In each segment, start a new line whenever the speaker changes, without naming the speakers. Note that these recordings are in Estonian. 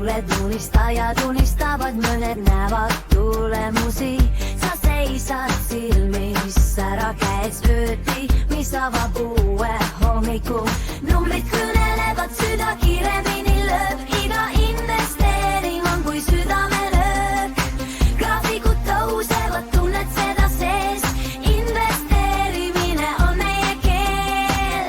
Kuule tunista ja tunnistavat monet näevät tulemusi. Sä seisat silmissä, rakeet syötti, missä vapue hommikuun. Numbrit kynelevat sydä kiiremmin löp, iga investering on kuin sydämen löp. Graafikut nousevat, tunnet seda sees, investeeriminen on meie keel.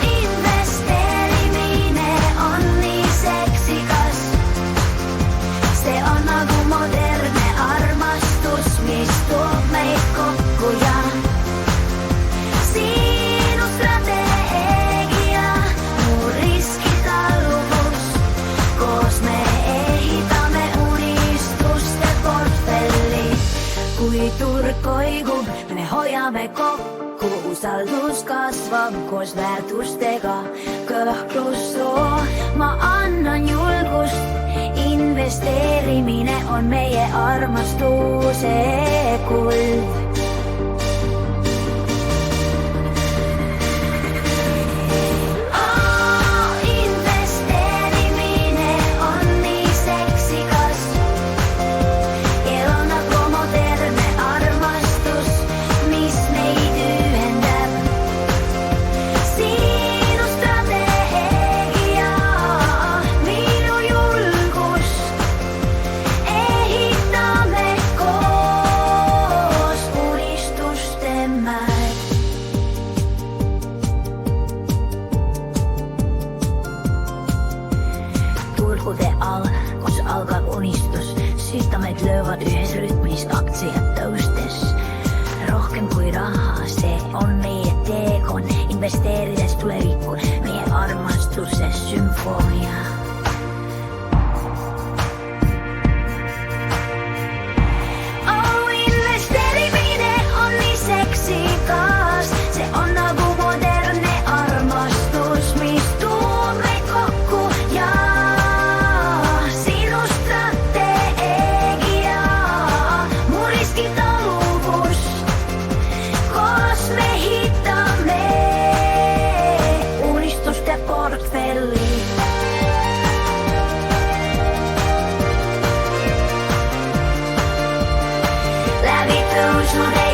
Investeeriminen on niin seksikas. Se on nagu moderne armastus, mis tuo meid kokku ja sinu strateegia, muu riskitaluvus. Koos me ehitamme unistusten portfelli. Kui turkoigu, me hoiamme kokku. Usaldus kasvab koos väärtustega, kõhklus soo. Ma annan julgust, investeerimine on meie armastuse kuld. Turkute al, kus algab unistus. Südamed löövad ühes rütmis, aktsiad tõustes. Rohkem kui raha, see on meie teekond. Investeerides tulevikku, meie armastuse sümfoonia. Investeerimine on nii seksikas. See on nagu moderne armastus, mis tuub meid kokku ja sinu strateegia, mu riskitaluvus. Koos me ehitame unistuste portfelli. Läbi tõusude